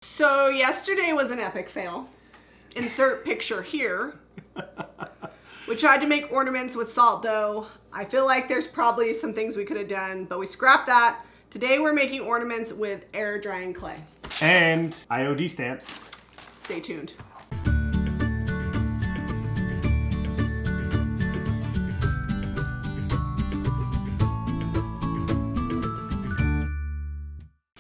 So yesterday was an epic fail. Insert picture here. We tried to make ornaments with salt dough. I feel like there's probably some things we could have done, but we scrapped that. Today we're making ornaments with air drying clay. And IOD stamps. Stay tuned.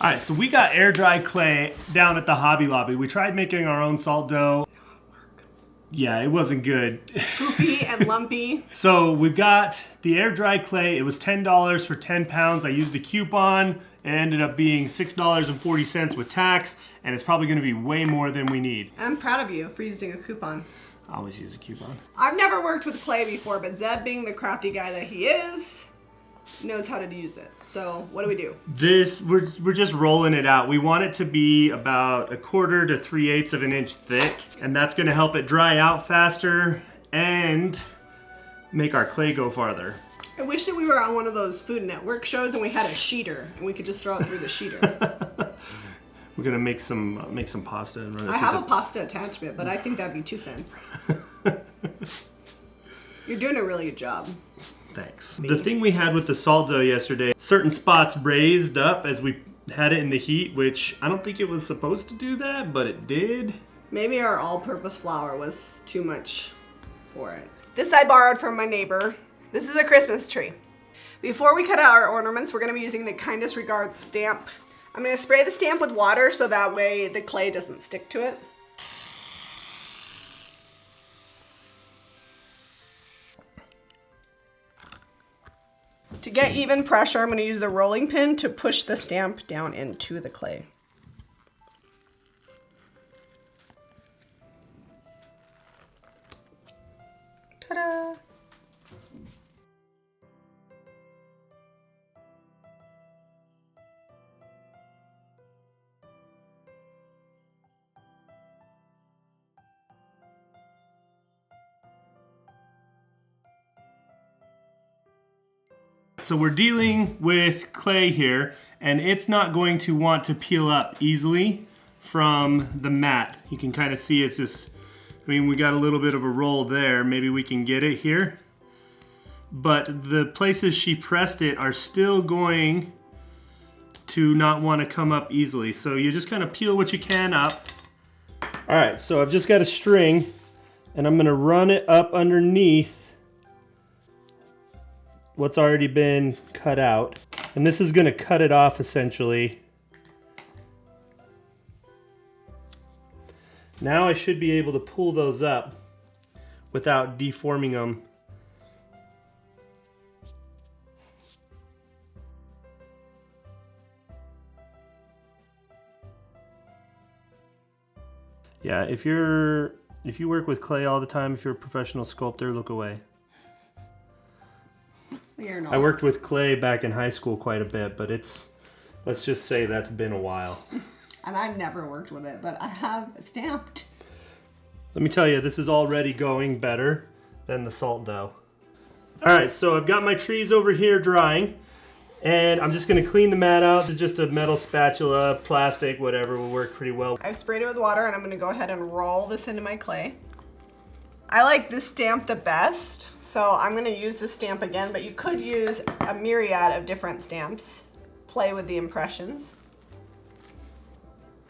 All right, so we got air dry clay down at the Hobby Lobby. We tried making our own salt dough. Yeah, it wasn't good. Goofy and lumpy. So we've got the air dry clay. It was $10 for 10 pounds. I used a coupon. It ended up being $6.40 with tax, and it's probably gonna be way more than we need. I'm proud of you for using a coupon. I always use a coupon. I've never worked with clay before, but Zeb, being the crafty guy that he is, knows how to use it. So what do we do? We're just rolling it out. We want it to be about 1/4 to 3/8 of an inch thick, and that's gonna help it dry out faster and make our clay go farther. I wish that we were on one of those Food Network shows and we had a sheeter and we could just throw it through the sheeter. We're gonna make some pasta and run it. I have a pasta attachment, but I think that'd be too thin. You're doing a really good job. Thanks. The thing we had with the salt dough yesterday, certain spots raised up as we had it in the heat, which I don't think it was supposed to do that, but it did. Maybe our all-purpose flour was too much for it. This I borrowed from my neighbor. This is a Christmas tree. Before we cut out our ornaments, we're gonna be using the Kindest Regards stamp. I'm gonna spray the stamp with water so that way the clay doesn't stick to it. To get even pressure, I'm going to use the rolling pin to push the stamp down into the clay. Ta-da! So we're dealing with clay here, and it's not going to want to peel up easily from the mat. You can kind of see it's just, I mean, we got a little bit of a roll there. Maybe we can get it here. But the places she pressed it are still going to not want to come up easily. So you just kind of peel what you can up. All right, so I've just got a string, and I'm gonna run it up underneath what's already been cut out, and this is going to cut it off essentially. Now I should be able to pull those up without deforming them. Yeah, if you work with clay all the time, if you're a professional sculptor, look away. You're not. I worked with clay back in high school quite a bit, but let's just say that's been a while. And I've never worked with it, but I have stamped. Let me tell you, this is already going better than the salt dough. All right, so I've got my trees over here drying, and I'm just gonna clean the mat out. It's just a metal spatula, plastic, whatever, will work pretty well. I've sprayed it with water, and I'm gonna go ahead and roll this into my clay. I like this stamp the best, so I'm gonna use this stamp again, but you could use a myriad of different stamps. Play with the impressions.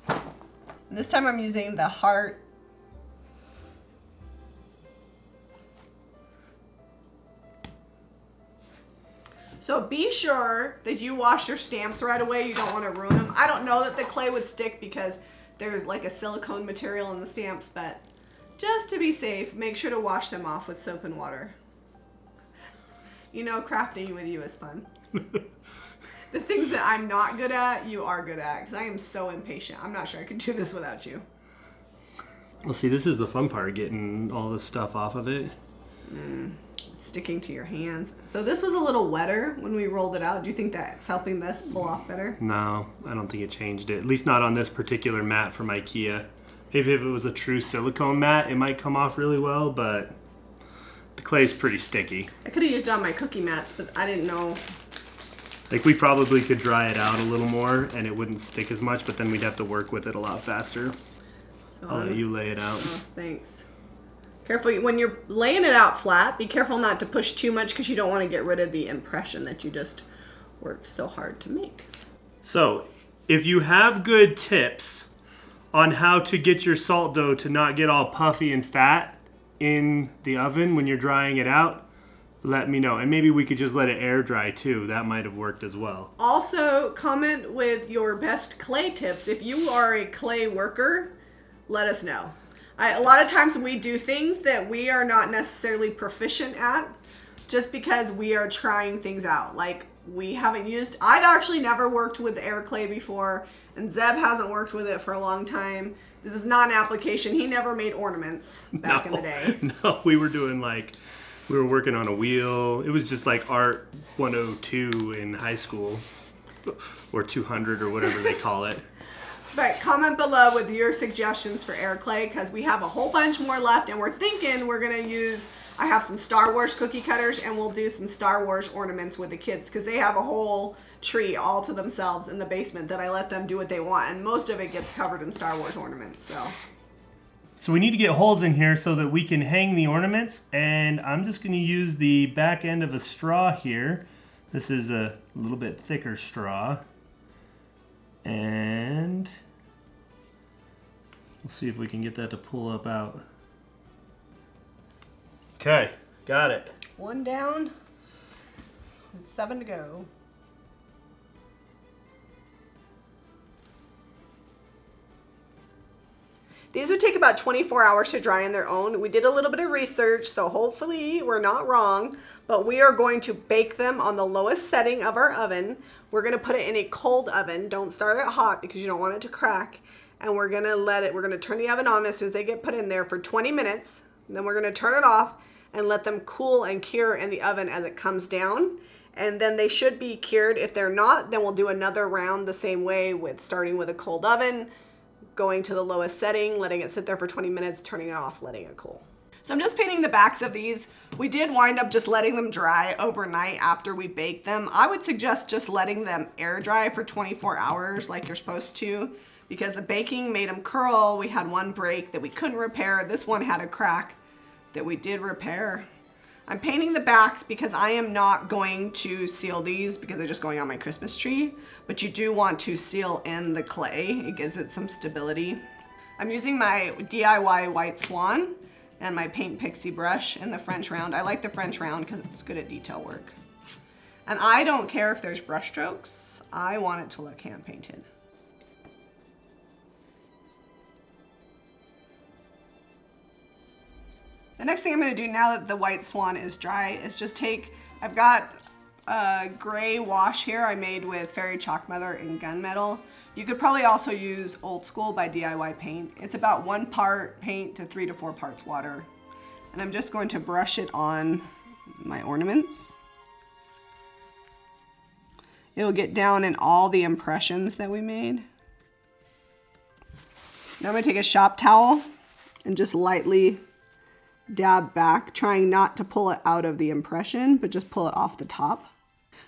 And this time I'm using the heart. So be sure that you wash your stamps right away. You don't wanna ruin them. I don't know that the clay would stick because there's like a silicone material in the stamps, but just to be safe, make sure to wash them off with soap and water. You know, crafting with you is fun. The things that I'm not good at, you are good at, because I am so impatient. I'm not sure I could do this without you. Well, see, this is the fun part, getting all this stuff off of it. Sticking to your hands. So this was a little wetter when we rolled it out. Do you think that's helping this pull off better? No, I don't think it changed it. At least not on this particular mat from IKEA. Maybe if it was a true silicone mat, it might come off really well, but the clay's pretty sticky. I could have used it on my cookie mats, but I didn't know Like we probably could dry it out a little more and it wouldn't stick as much, but then we'd have to work with it a lot faster. So I'll let you lay it out. Oh, thanks. Careful, when you're laying it out flat, be careful not to push too much because you don't want to get rid of the impression that you just worked so hard to make. So, if you have good tips on how to get your salt dough to not get all puffy and fat in the oven when you're drying it out, let me know. And maybe we could just let it air dry too. That might have worked as well. Also, comment with your best clay tips. If you are a clay worker, let us know. A lot of times we do things that we are not necessarily proficient at just because we are trying things out. Like I've actually never worked with air clay before, and Zeb hasn't worked with it for a long time. This is not an application. He never made ornaments back in the day. No, we were working on a wheel. It was just like Art 102 in high school, or 200 or whatever they call it. But comment below with your suggestions for air clay because we have a whole bunch more left, and we're thinking we're going to use, I have some Star Wars cookie cutters, and we'll do some Star Wars ornaments with the kids because they have a whole tree all to themselves in the basement that I let them do what they want, and most of it gets covered in Star Wars ornaments. So we need to get holes in here so that we can hang the ornaments, and I'm just going to use the back end of a straw here. This is a little bit thicker straw. And we'll see if we can get that to pull up out. Okay, got it. One down, 7 to go. These would take about 24 hours to dry on their own. We did a little bit of research, so hopefully we're not wrong, but we are going to bake them on the lowest setting of our oven. We're gonna put it in a cold oven. Don't start it hot because you don't want it to crack. And we're gonna turn the oven on as soon as they get put in there for 20 minutes. And then we're gonna turn it off and let them cool and cure in the oven as it comes down. And then they should be cured. If they're not, then we'll do another round the same way, with starting with a cold oven, going to the lowest setting, letting it sit there for 20 minutes, turning it off, letting it cool. So I'm just painting the backs of these. We did wind up just letting them dry overnight after we baked them. I would suggest just letting them air dry for 24 hours like you're supposed to, because the baking made them curl. We had one break that we couldn't repair. This one had a crack that we did repair. I'm painting the backs because I am not going to seal these because they're just going on my Christmas tree, but you do want to seal in the clay. It gives it some stability. I'm using my DIY White Swan and my Paint Pixie brush in the French round. I like the French round because it's good at detail work. And I don't care if there's brush strokes. I want it to look hand painted. The next thing I'm gonna do now that the White Swan is dry is just I've got a gray wash here I made with fairy chalk mother and gunmetal. You could probably also use Old School by DIY Paint. It's about 1 part paint to 3 to 4 parts water. And I'm just going to brush it on my ornaments. It'll get down in all the impressions that we made. Now I'm gonna take a shop towel and just lightly dab back, trying not to pull it out of the impression, but just pull it off the top.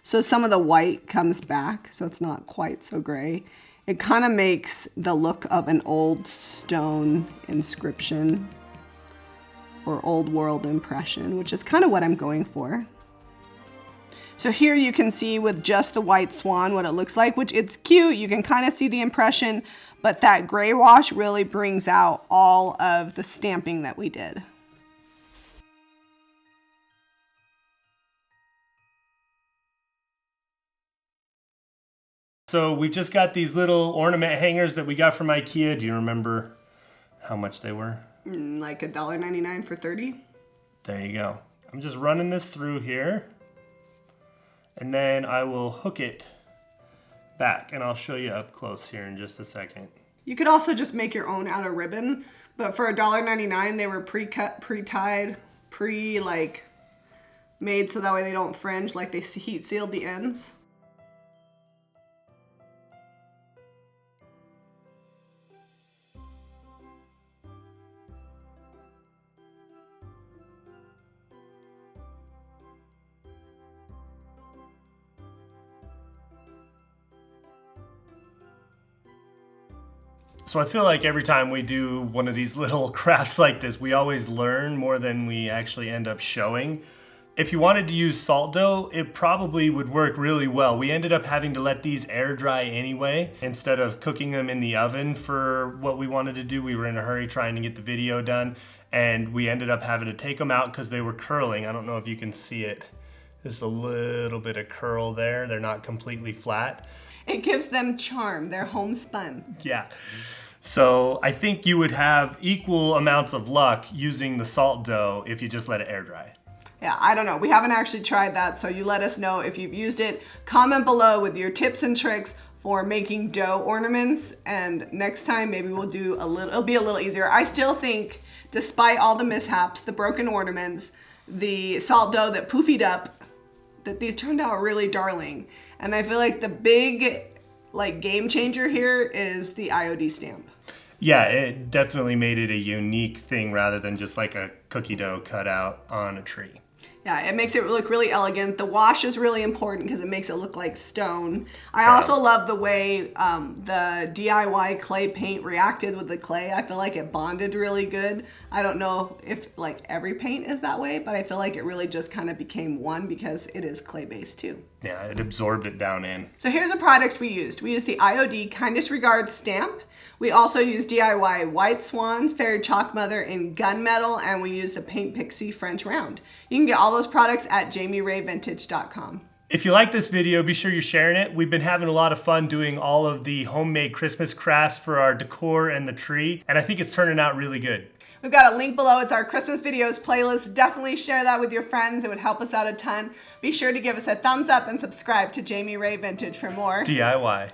So some of the white comes back, so it's not quite so gray. It kind of makes the look of an old stone inscription or old world impression, which is kind of what I'm going for. So here you can see with just the White Swan what it looks like, which it's cute. You can kind of see the impression, but that gray wash really brings out all of the stamping that we did. So we just got these little ornament hangers that we got from IKEA. Do you remember how much they were? Like $1.99 for 30. There you go. I'm just running this through here, and then I will hook it back, and I'll show you up close here in just a second. You could also just make your own out of ribbon, but for $1.99 they were pre-cut, pre-tied, made so that way they don't fringe, like they heat sealed the ends. So I feel like every time we do one of these little crafts like this, we always learn more than we actually end up showing. If you wanted to use salt dough, it probably would work really well. We ended up having to let these air dry anyway, instead of cooking them in the oven for what we wanted to do. We were in a hurry trying to get the video done, and we ended up having to take them out because they were curling. I don't know if you can see it. There's a little bit of curl there. They're not completely flat. It gives them charm. They're homespun. Yeah. So I think you would have equal amounts of luck using the salt dough if you just let it air dry. Yeah, I don't know. We haven't actually tried that, so you let us know if you've used it. Comment below with your tips and tricks for making dough ornaments, and next time maybe we'll do it'll be a little easier. I still think, despite all the mishaps, the broken ornaments, the salt dough that poofied up, that these turned out really darling. And I feel like the big game changer here is the IOD stamp. Yeah, it definitely made it a unique thing rather than just like a cookie dough cut out on a tree. Yeah, it makes it look really elegant. The wash is really important because it makes it look like stone. I also love the way the DIY clay paint reacted with the clay. I feel like it bonded really good. I don't know if every paint is that way, but I feel like it really just kind of became one because it is clay based too. Yeah, it absorbed it down in. So here's the products we used. We used the IOD Kindest Regards stamp. We also used DIY White Swan, Fairy Chalk Mother in Gunmetal, and we used the Paint Pixie French Round. You can get all those products at jamirayvintage.com. If you like this video, be sure you're sharing it. We've been having a lot of fun doing all of the homemade Christmas crafts for our decor and the tree, and I think it's turning out really good. We've got a link below. It's our Christmas videos playlist. Definitely share that with your friends. It would help us out a ton. Be sure to give us a thumbs up and subscribe to Jami Ray Vintage for more DIY.